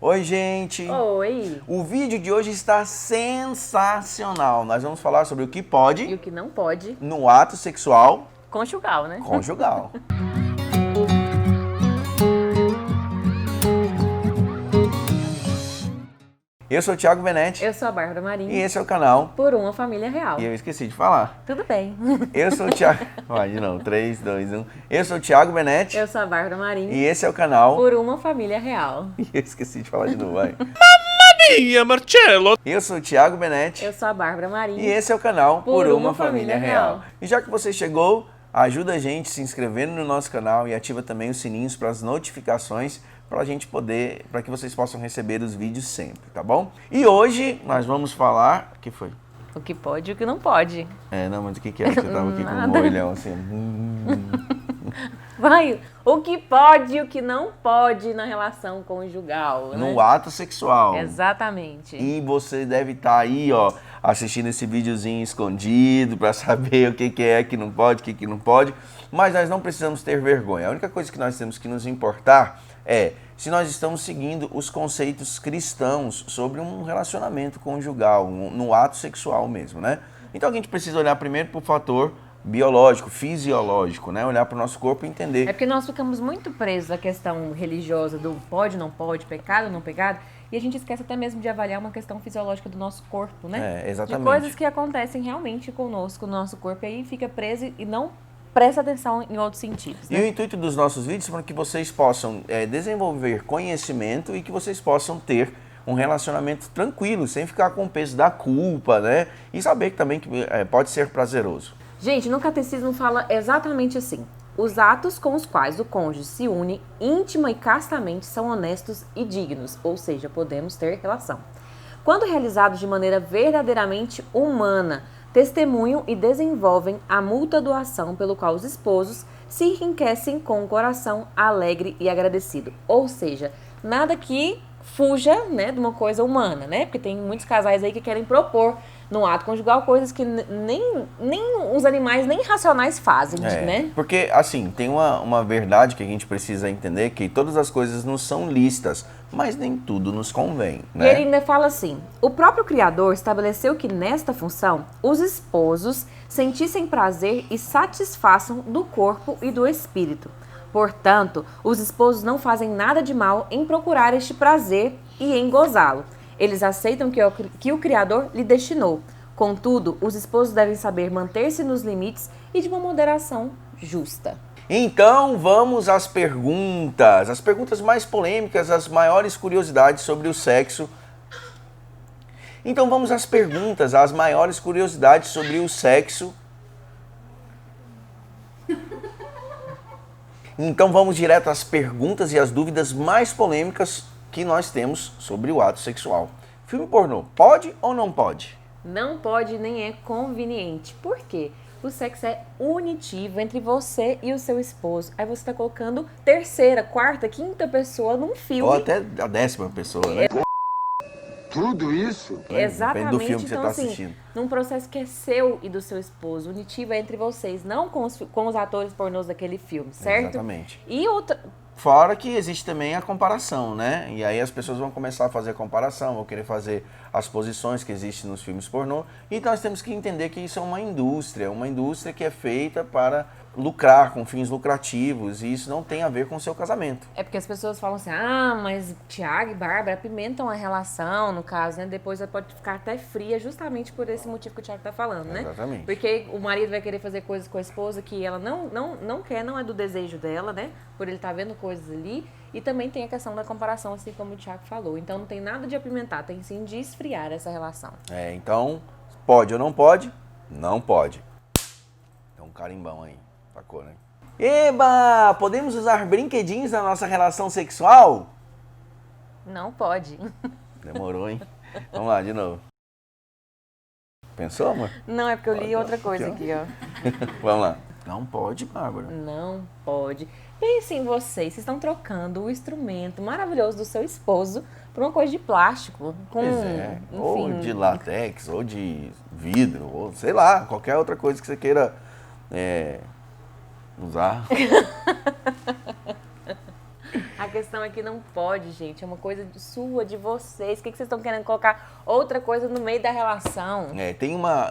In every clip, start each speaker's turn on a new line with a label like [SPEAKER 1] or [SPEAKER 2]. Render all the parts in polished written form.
[SPEAKER 1] Oi, gente!
[SPEAKER 2] Oi!
[SPEAKER 1] O vídeo de hoje está sensacional. Nós vamos falar sobre o que pode
[SPEAKER 2] E o que não pode.
[SPEAKER 1] No ato sexual
[SPEAKER 2] Conjugal, né?
[SPEAKER 1] conjugal. Eu sou o Thiago Benetti.
[SPEAKER 2] Eu sou a Bárbara Marinho.
[SPEAKER 1] E esse é o canal
[SPEAKER 2] Por uma Família Real.
[SPEAKER 1] E eu esqueci de falar.
[SPEAKER 2] Tudo bem.
[SPEAKER 1] Eu sou o Thiago... Vai de novo, 3, 2, 1. Eu sou o Thiago Benetti.
[SPEAKER 2] Eu sou a Bárbara Marinho.
[SPEAKER 1] E esse é o canal
[SPEAKER 2] Por uma Família Real.
[SPEAKER 1] E eu esqueci de falar de novo, vai.
[SPEAKER 3] Mamma mia, Marcello!
[SPEAKER 1] Eu sou o Thiago Benetti.
[SPEAKER 2] Eu sou a Bárbara Marinho.
[SPEAKER 1] E esse é o canal
[SPEAKER 2] Por uma Família Real.
[SPEAKER 1] E já que você chegou, ajuda a gente se inscrevendo no nosso canal e ativa também os sininhos para as notificações para que vocês possam receber os vídeos sempre, tá bom? E hoje nós vamos falar... O que foi?
[SPEAKER 2] O que pode e o que não pode.
[SPEAKER 1] Não, mas o que é? Você tava aqui com um olhão assim.
[SPEAKER 2] Vai, o que pode e o que não pode na relação conjugal, né?
[SPEAKER 1] No ato sexual.
[SPEAKER 2] Exatamente.
[SPEAKER 1] E você deve estar aí, ó, assistindo esse videozinho escondido para saber o que é que não pode, o que não pode. Mas nós não precisamos ter vergonha. A única coisa que nós temos que nos importar é se nós estamos seguindo os conceitos cristãos sobre um relacionamento conjugal, no ato sexual mesmo, né? Então a gente precisa olhar primeiro para o fator biológico, fisiológico, né? Olhar para o nosso corpo e entender.
[SPEAKER 2] É porque nós ficamos muito presos à questão religiosa do pode, não pode, pecado, não pecado, e a gente esquece até mesmo de avaliar uma questão fisiológica do nosso corpo, né?
[SPEAKER 1] Exatamente.
[SPEAKER 2] De coisas que acontecem realmente conosco, no nosso corpo, e aí fica preso e não presta atenção em outros sentidos, né?
[SPEAKER 1] E o intuito dos nossos vídeos é para que vocês possam desenvolver conhecimento e que vocês possam ter um relacionamento tranquilo, sem ficar com o peso da culpa, né? E saber que também pode ser prazeroso.
[SPEAKER 2] Gente, no catecismo fala exatamente assim: os atos com os quais o cônjuge se une íntima e castamente são honestos e dignos, ou seja, podemos ter relação. Quando realizados de maneira verdadeiramente humana, testemunham e desenvolvem a mútua doação pelo qual os esposos se enriquecem com o coração alegre e agradecido. Ou seja, nada que fuja, né, de uma coisa humana, né? Porque tem muitos casais aí que querem propor no ato conjugal coisas que nem os animais nem racionais fazem, né?
[SPEAKER 1] Porque, assim, tem uma verdade que a gente precisa entender, que todas as coisas não são lícitas, mas nem tudo nos convém, né?
[SPEAKER 2] E ele ainda fala assim: o próprio Criador estabeleceu que nesta função os esposos sentissem prazer e satisfação do corpo e do espírito. Portanto, os esposos não fazem nada de mal em procurar este prazer e em gozá-lo. Eles aceitam que o Criador lhe destinou. Contudo, os esposos devem saber manter-se nos limites e de uma moderação justa.
[SPEAKER 1] Então vamos às perguntas. As perguntas mais polêmicas, as maiores curiosidades sobre o sexo. Então vamos às perguntas, as maiores curiosidades sobre o sexo. Então vamos direto às perguntas e às dúvidas mais polêmicas que nós temos sobre o ato sexual. Filme pornô, pode ou não pode?
[SPEAKER 2] Não pode nem é conveniente. Por quê? O sexo é unitivo entre você e o seu esposo. Aí você está colocando terceira, quarta, quinta pessoa num filme.
[SPEAKER 1] Ou até a 10ª pessoa, né?
[SPEAKER 3] Tudo isso?
[SPEAKER 2] Exatamente.
[SPEAKER 1] Depende do filme que
[SPEAKER 2] então,
[SPEAKER 1] você está assistindo.
[SPEAKER 2] Assim, num processo que é seu e do seu esposo, unitivo é entre vocês, não com os atores pornôs daquele filme, certo?
[SPEAKER 1] Exatamente.
[SPEAKER 2] E outra...
[SPEAKER 1] Fora que existe também a comparação, né? E aí as pessoas vão começar a fazer a comparação, vão querer fazer as posições que existem nos filmes pornô. E nós temos que entender que isso é uma indústria que é feita para lucrar, com fins lucrativos, e isso não tem a ver com o seu casamento.
[SPEAKER 2] É porque as pessoas falam assim: ah, mas Thiago e Bárbara apimentam a relação, no caso, né? Depois ela pode ficar até fria, justamente por esse motivo que o Thiago tá falando, né?
[SPEAKER 1] Exatamente.
[SPEAKER 2] Porque o marido vai querer fazer coisas com a esposa que ela não quer, não é do desejo dela, né? Por ele estar vendo coisas ali. E também tem a questão da comparação, assim como o Thiago falou. Então não tem nada de apimentar, tem sim de esfriar essa relação.
[SPEAKER 1] Então, pode ou não pode? Não pode. Tem um carimbão aí. Sacou, né? Eba! Podemos usar brinquedinhos na nossa relação sexual?
[SPEAKER 2] Não pode.
[SPEAKER 1] Demorou, hein? Vamos lá, de novo. Pensou, amor?
[SPEAKER 2] Não, é porque eu li outra coisa aqui, ó.
[SPEAKER 1] Vamos lá. Não pode, Bárbara.
[SPEAKER 2] Não pode. Pense em vocês estão trocando o instrumento maravilhoso do seu esposo por uma coisa de plástico. Com,
[SPEAKER 1] Pois é.
[SPEAKER 2] enfim.
[SPEAKER 1] Ou de látex, ou de vidro, ou sei lá, qualquer outra coisa que você queira usar.
[SPEAKER 2] questão é que não pode, gente. É uma coisa sua, de vocês. Por que vocês estão querendo colocar outra coisa no meio da relação?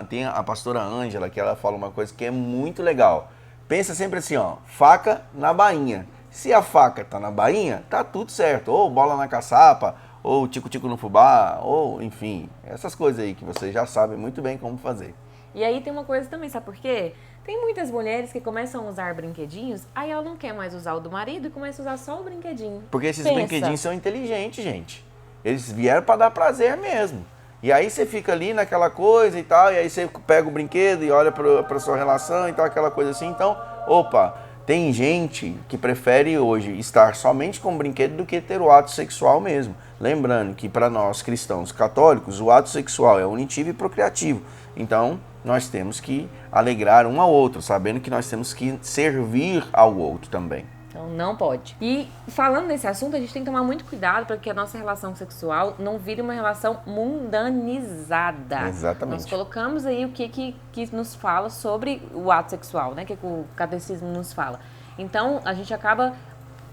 [SPEAKER 1] Tem a pastora Ângela, que ela fala uma coisa que é muito legal. Pensa sempre assim, ó, faca na bainha. Se a faca tá na bainha, tá tudo certo. Ou bola na caçapa, ou tico-tico no fubá, ou enfim, essas coisas aí que vocês já sabem muito bem como fazer.
[SPEAKER 2] E aí tem uma coisa também, sabe por quê? Tem muitas mulheres que começam a usar brinquedinhos, aí ela não quer mais usar o do marido e começa a usar só o brinquedinho.
[SPEAKER 1] Porque esses brinquedinhos são inteligentes, gente. Eles vieram para dar prazer mesmo. E aí você fica ali naquela coisa e tal, e aí você pega o brinquedo e olha para sua relação e tal, aquela coisa assim. Então, opa, tem gente que prefere hoje estar somente com o brinquedo do que ter o ato sexual mesmo. Lembrando que para nós cristãos católicos, o ato sexual é unitivo e procriativo. Então, nós temos que alegrar um ao outro, sabendo que nós temos que servir ao outro também.
[SPEAKER 2] Então não pode. E falando nesse assunto, a gente tem que tomar muito cuidado para que a nossa relação sexual não vire uma relação mundanizada.
[SPEAKER 1] Exatamente.
[SPEAKER 2] Nós colocamos aí o que nos fala sobre o ato sexual, né? O que o catecismo nos fala. Então a gente acaba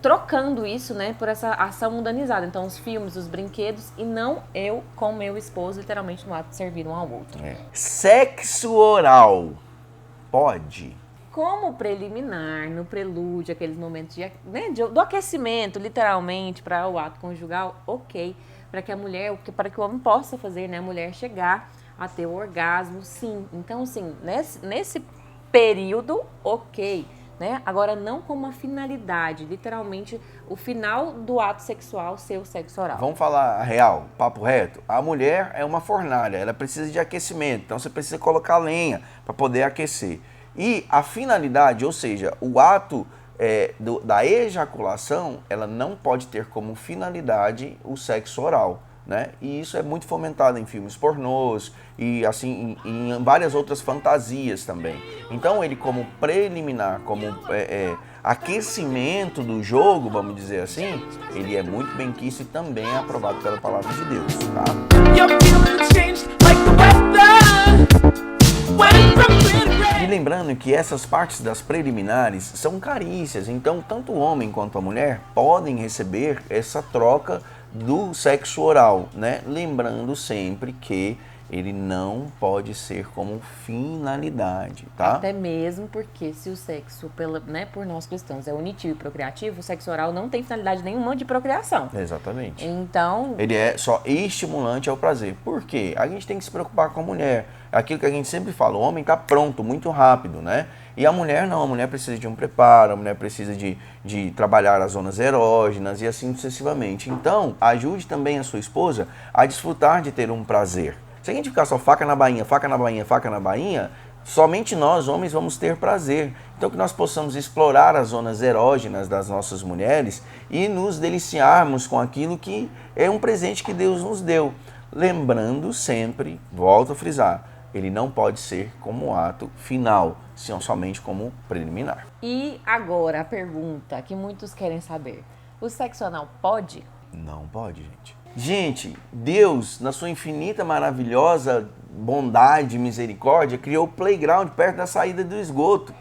[SPEAKER 2] trocando isso, né, por essa ação mundanizada. Então os filmes, os brinquedos e não eu com meu esposo, literalmente no ato de servir um ao outro.
[SPEAKER 1] Sexo oral pode?
[SPEAKER 2] Como preliminar, no prelúdio, aqueles momentos do aquecimento, literalmente, para o ato conjugal, ok. Para que a mulher, para que o homem possa fazer, né, a mulher chegar a ter o orgasmo, sim. Então, assim, nesse período, ok. Né? Agora, não como uma finalidade, literalmente, o final do ato sexual ser o sexo oral.
[SPEAKER 1] Vamos falar a real, papo reto. A mulher é uma fornalha, ela precisa de aquecimento, então você precisa colocar lenha para poder aquecer. E a finalidade, ou seja, o ato da ejaculação, ela não pode ter como finalidade o sexo oral, né? E isso é muito fomentado em filmes pornôs e assim em várias outras fantasias também. Então ele como preliminar, como aquecimento do jogo, vamos dizer assim, ele é muito bem quisto e também é aprovado pela palavra de Deus, tá? E lembrando que essas partes das preliminares são carícias, então tanto o homem quanto a mulher podem receber essa troca do sexo oral, né? Lembrando sempre que ele não pode ser como finalidade, tá?
[SPEAKER 2] Até mesmo porque se o sexo, por nós cristãos, é unitivo e procriativo, o sexo oral não tem finalidade nenhuma de procriação.
[SPEAKER 1] Exatamente.
[SPEAKER 2] Então...
[SPEAKER 1] ele é só estimulante ao prazer. Por quê? A gente tem que se preocupar com a mulher. Aquilo que a gente sempre fala, o homem está pronto, muito rápido, né? E a mulher não, a mulher precisa de um preparo, a mulher precisa de trabalhar as zonas erógenas e assim sucessivamente. Então, ajude também a sua esposa a desfrutar de ter um prazer. Se a gente ficar só faca na bainha, faca na bainha, faca na bainha, somente nós, homens, vamos ter prazer. Então que nós possamos explorar as zonas erógenas das nossas mulheres e nos deliciarmos com aquilo que é um presente que Deus nos deu. Lembrando sempre, volto a frisar, ele não pode ser como ato final, senão somente como preliminar.
[SPEAKER 2] E agora a pergunta que muitos querem saber, o sexo anal pode?
[SPEAKER 1] Não pode, gente. Gente, Deus, na sua infinita, maravilhosa bondade e misericórdia, criou o playground perto da saída do esgoto.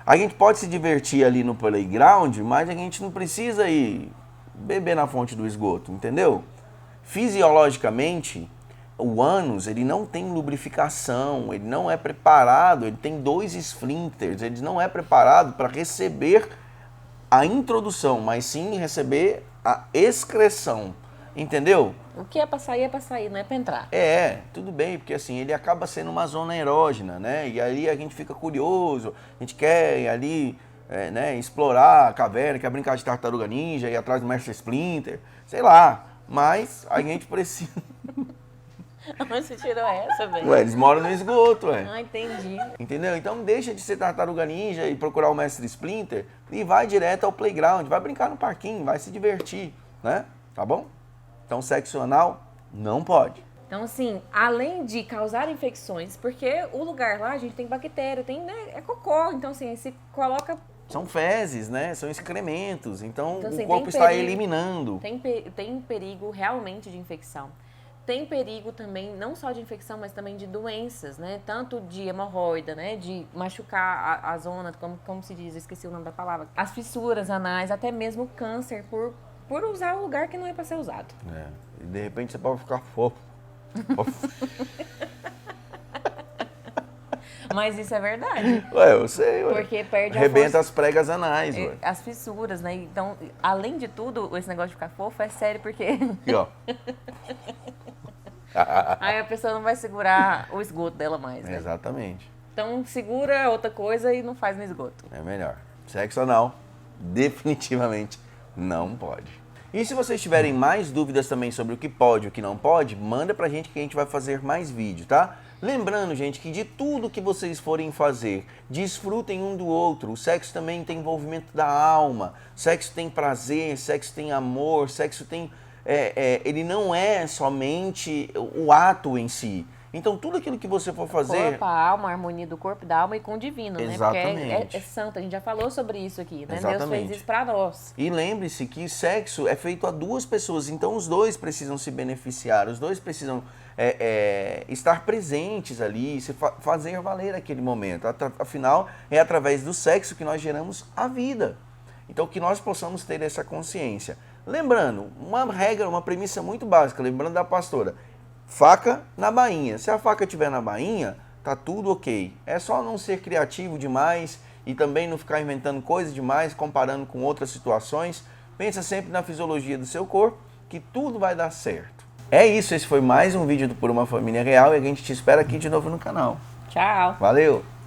[SPEAKER 1] A gente pode se divertir ali no playground, mas a gente não precisa ir beber na fonte do esgoto, entendeu? Fisiologicamente, o ânus, ele não tem lubrificação, ele não é preparado, ele tem 2 esfíncteres, ele não é preparado para receber a introdução, mas sim receber a excreção. Entendeu?
[SPEAKER 2] O que é pra sair, não é pra entrar.
[SPEAKER 1] Tudo bem, porque assim, ele acaba sendo uma zona erógena, né? E aí a gente fica curioso, a gente quer ir ali, né, explorar a caverna, quer brincar de tartaruga ninja, ir atrás do Mestre Splinter, sei lá. Mas a gente precisa...
[SPEAKER 2] Onde você tirou essa, velho?
[SPEAKER 1] Ué, eles moram no esgoto, ué.
[SPEAKER 2] Ah, entendi.
[SPEAKER 1] Entendeu? Então deixa de ser tartaruga ninja e procurar o Mestre Splinter e vai direto ao playground, vai brincar no parquinho, vai se divertir, né? Tá bom? Então, sexo anal não pode.
[SPEAKER 2] Então, assim, além de causar infecções, porque o lugar lá, a gente tem bactéria, tem, né, é cocô. Então, assim, se coloca...
[SPEAKER 1] São fezes, né? São excrementos. Então assim, o
[SPEAKER 2] assim,
[SPEAKER 1] corpo está eliminando.
[SPEAKER 2] Tem perigo realmente de infecção. tem perigo também, não só de infecção, mas também de doenças, né? Tanto de hemorroida, né? De machucar a zona, como se diz, eu esqueci o nome da palavra. As fissuras anais, até mesmo câncer por usar o lugar que não é para ser usado.
[SPEAKER 1] É. E de repente você pode ficar fofo.
[SPEAKER 2] Mas isso é verdade.
[SPEAKER 1] Ué, eu sei, ué.
[SPEAKER 2] Porque perde a
[SPEAKER 1] Arrebenta
[SPEAKER 2] força.
[SPEAKER 1] as pregas anais, ué.
[SPEAKER 2] As fissuras, né? Então, além de tudo, esse negócio de ficar fofo é sério, porque
[SPEAKER 1] Aqui, ó.
[SPEAKER 2] aí a pessoa não vai segurar o esgoto dela mais, né?
[SPEAKER 1] Exatamente.
[SPEAKER 2] Então, segura outra coisa e não faz no esgoto.
[SPEAKER 1] É melhor. Sexo anal, definitivamente não pode. E se vocês tiverem mais dúvidas também sobre o que pode e o que não pode, manda pra gente que a gente vai fazer mais vídeo, tá? Lembrando, gente, que de tudo que vocês forem fazer, desfrutem um do outro. O sexo também tem envolvimento da alma. Sexo tem prazer, sexo tem amor, sexo tem... ele não é somente o ato em si. Então, tudo aquilo que você for fazer...
[SPEAKER 2] Corpo, a alma, a harmonia do corpo, da alma e com o divino, né?
[SPEAKER 1] Exatamente.
[SPEAKER 2] Porque é santo, a gente já falou sobre isso aqui, né?
[SPEAKER 1] Exatamente.
[SPEAKER 2] Deus fez isso pra nós.
[SPEAKER 1] E lembre-se que sexo é feito a duas pessoas, então os dois precisam se beneficiar, os dois precisam estar presentes ali, fazer valer aquele momento. Afinal, é através do sexo que nós geramos a vida. Então, que nós possamos ter essa consciência. Lembrando, uma regra, uma premissa muito básica, lembrando da pastora, faca na bainha. Se a faca estiver na bainha, tá tudo ok. É só não ser criativo demais e também não ficar inventando coisas demais, comparando com outras situações. Pensa sempre na fisiologia do seu corpo, que tudo vai dar certo. É isso, esse foi mais um vídeo do Por Uma Família Real e a gente te espera aqui de novo no canal.
[SPEAKER 2] Tchau!
[SPEAKER 1] Valeu!